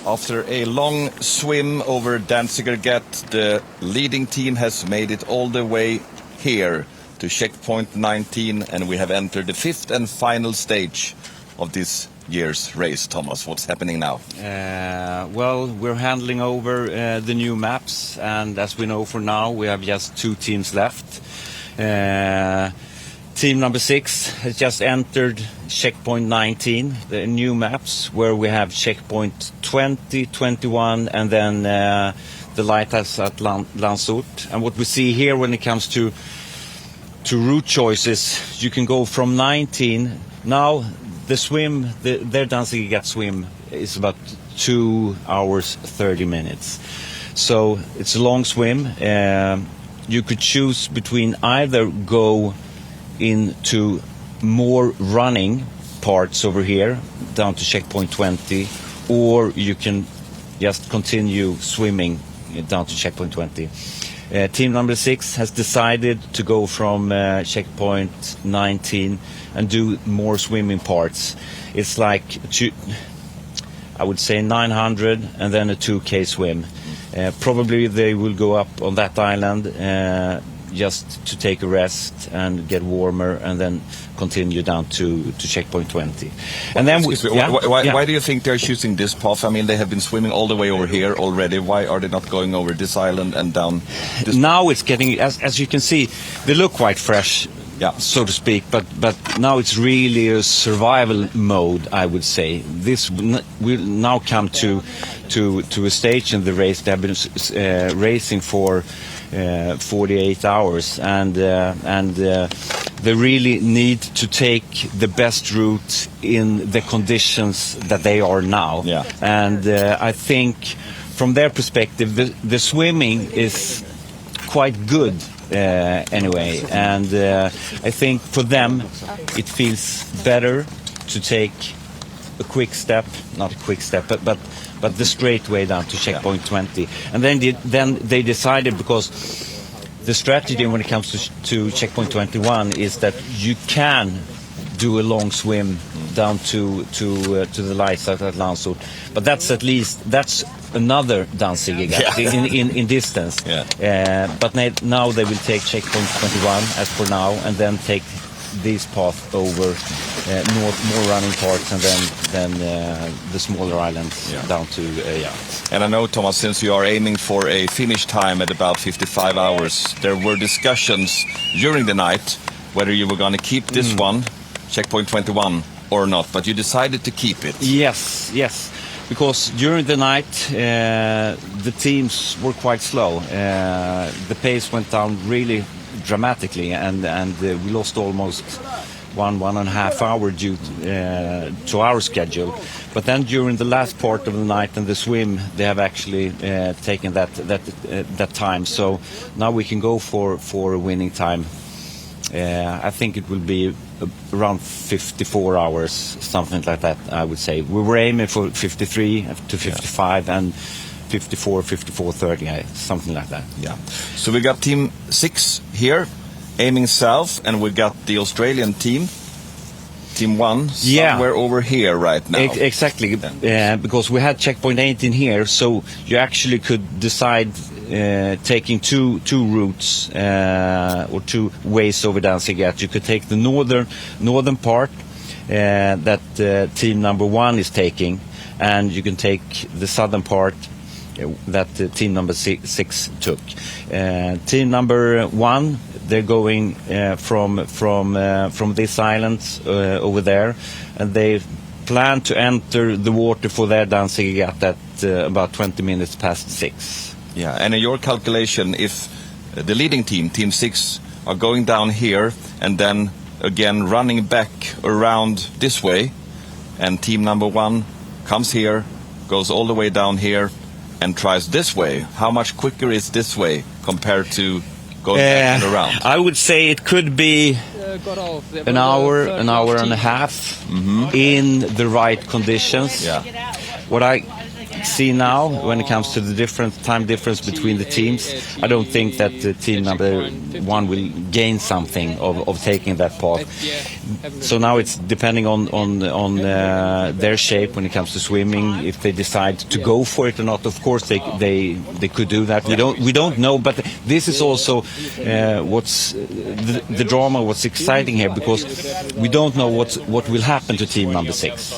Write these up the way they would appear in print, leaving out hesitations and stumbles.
After a long swim over Danziger Gap, the leading team has made it all the way here to checkpoint 19, and we have entered the fifth and final stage of this year's race. Thomas, what's happening now? Well, we're handling over the new maps, and as we know for now, we have just two teams left. Team number 6 has just entered checkpoint 19, the new maps, where we have checkpoint 20, 21, and then the lighthouse at Landsort. And what we see here when it comes to route choices, you can go from 19. Now the swim, their Danziger Gap swim is about 2 hours 30 minutes. So it's a long swim. You could choose between either go into more running parts over here down to checkpoint 20, or you can just continue swimming down to checkpoint 20. Team number 6 has decided to go from checkpoint 19 and do more swimming parts. It's like I would say 900 and then a 2K swim. Probably they will go up on that island just to take a rest and get warmer, and then continue down to checkpoint 20. And then why do you think they're choosing this path? I mean, they have been swimming all the way over here already. Why are they not going over this island and down this? Now it's getting, as you can see, they look quite fresh, so to speak, but now it's really a survival mode, I would say. This will now come to a stage in the race. They have been racing for 48 hours, and they really need to take the best route in the conditions that they are now. And I think from their perspective, the swimming is quite good anyway, and I think for them it feels better to take a quick step, not a quick step, but the straight way down to checkpoint 20. And then they decided, because the strategy when it comes to checkpoint 21 is that you can do a long swim down to the lights at Landsort, but that's another Danziger Gap in distance. But now they will take checkpoint 21 as for now, and then take this path over north, more running parts, and then the smaller islands down to And I know, Thomas, since you are aiming for a finish time at about 55 hours, there were discussions during the night whether you were going to keep this one, checkpoint 21, or not, but you decided to keep it. Yes, because during the night the teams were quite slow. The pace went down really dramatically, and we lost almost 1.5 hours due to our schedule. But then during the last part of the night and the swim, they have actually taken that time. So now we can go for a winning time. I think it will be around 54 hours, something like that, I would say. We were aiming for 53 to 55 and 54:30, something like that. So we got team 6 here aiming south, and we got the Australian team 1 somewhere over here right now. Exactly, because we had checkpoint 18 here, so you actually could decide taking two routes or two ways over Danziger Gap. You could take the northern part that team number 1 is taking, and you can take the southern part that team number 6 took. Team number 1, they're going from this island over there, and they plan to enter the water for their Danziger Gap at about 20 minutes past 6. And in your calculation, if the leading team, team 6, are going down here and then again running back around this way, and team number 1 comes here, goes all the way down here, and tries this way, how much quicker is this way compared to going back and around? I would say it could be an hour and a half in the right conditions. see now when it comes to the different time difference between the teams, I don't think that the team number 1 will gain something of taking that path. So now it's depending on their shape when it comes to swimming. If they decide to go for it or not, of course they could do that. We don't know, but this is also what's the drama, what's exciting here, because we don't know what will happen to team number 6.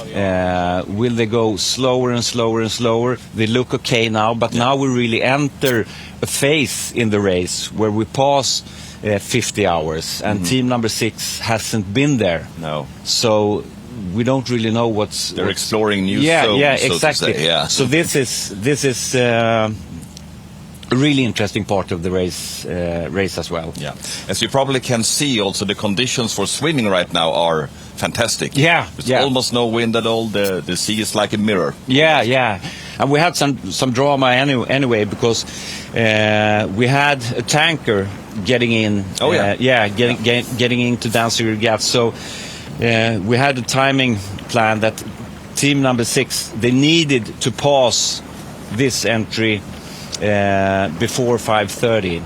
Will they go slower and slower and slower? They look okay now, but now we really enter a phase in the race where we pass 50 hours, and team number 6 hasn't been there. No. So we don't really know They're exploring new zones, exactly. So to say, yeah. So this is a really interesting part of the race as well. Yeah. As you probably can see, also the conditions for swimming right now are fantastic. Yeah. There's almost no wind at all. The sea is like a mirror. Yeah. And we had some drama anyway because we had a tanker getting in. Oh yeah. Getting into Danzig Regatta. So we had a timing plan that team number 6, they needed to pass this entry before 5:30.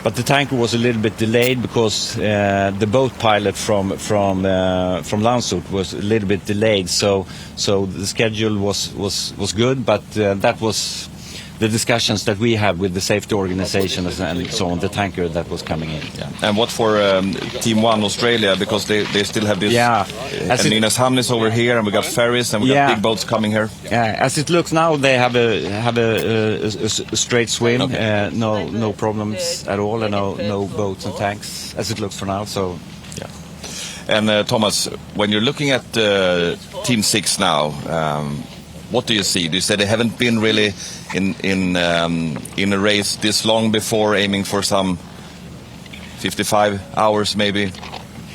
But the tanker was a little bit delayed because the boat pilot from Landshut was a little bit delayed. So the schedule was good, but that was the discussions that we had with the safety organization and so on, the tanker that was coming in. Yeah. And what for Team 1 Australia, because they still have this. Yeah. And Nynäshamn is over here, and we got ferries, and we got big boats coming here. Yeah. As it looks now, they have a straight swim, okay. No problems at all, and no boats and tanks as it looks for now. So. Yeah. And Thomas, when you're looking at Team 6 now, what do you see? Do you say they haven't been really in a race this long before, aiming for some 55 hours maybe?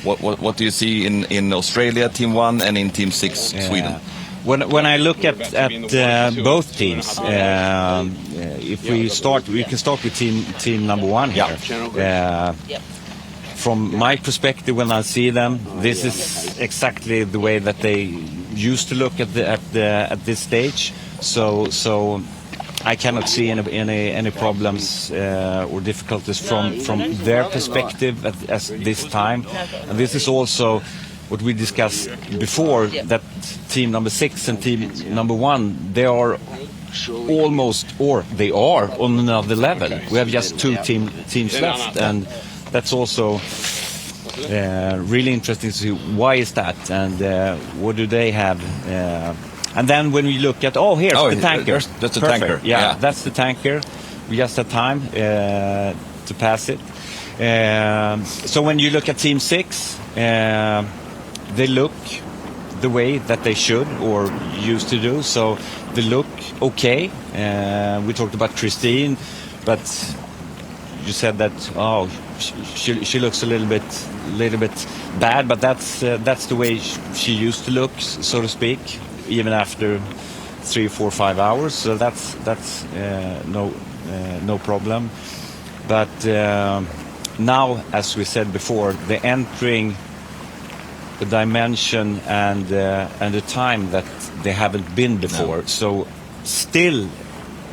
What do you see in Australia, Team 1, and in Team 6, Sweden? When I look at both teams, if we can start with team number 1 here. Yeah. From my perspective, when I see them, this is exactly the way that they used to look at this stage. So I cannot see any problems or difficulties from their perspective at this time. And this is also what we discussed before, that team number 6 and team number 1, they are almost, or they are on another level. We have just 2 teams left, and that's also really interesting to see why is that, and what do they have. And then when we look at, here's the tanker. That's the tanker. Yeah, that's the tanker. We just had time to pass it. So when you look at Team 6, they look the way that they should or used to do. So they look okay. We talked about Christine, but you said that she looks a little bit bad, but that's the way she used to look, so to speak, even after 3, 4, 5 hours. So that's no problem. But now, as we said before, they're entering a dimension and a time that they haven't been before. No. So still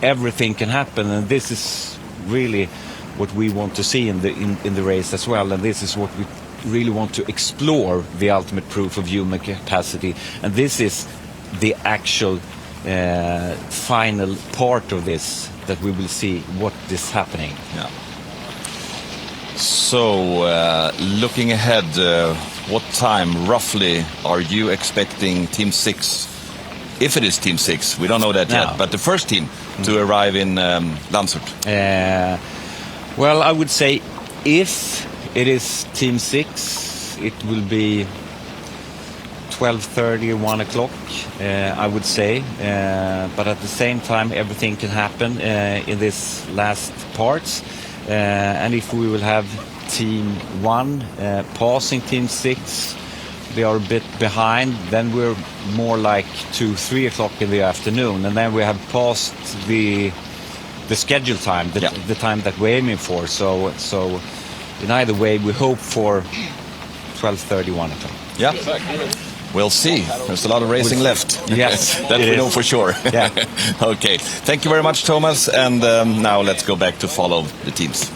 everything can happen, and this is really what we want to see in the race as well, and this is what we really want to explore, the ultimate proof of human capacity. And this is the actual final part of this, that we will see what is happening. Yeah. So looking ahead, what time roughly are you expecting Team 6, if it is Team 6, we don't know that yet, but the first team to arrive in Landshut? Well, I would say if it is Team 6, it will be 12:30 or 1 o'clock, I would say. But at the same time, everything can happen in this last parts. And if we will have Team 1 passing Team 6, they are a bit behind, then we're more like 2, 3 o'clock in the afternoon. And then we have passed the schedule time, the time that we're aiming for. So in either way, we hope for 12:30, 1 o'clock. Yeah. We'll see. There's a lot of racing left. Yes, that we know for sure. Yeah. Okay. Thank you very much, Thomas. And now let's go back to follow the teams.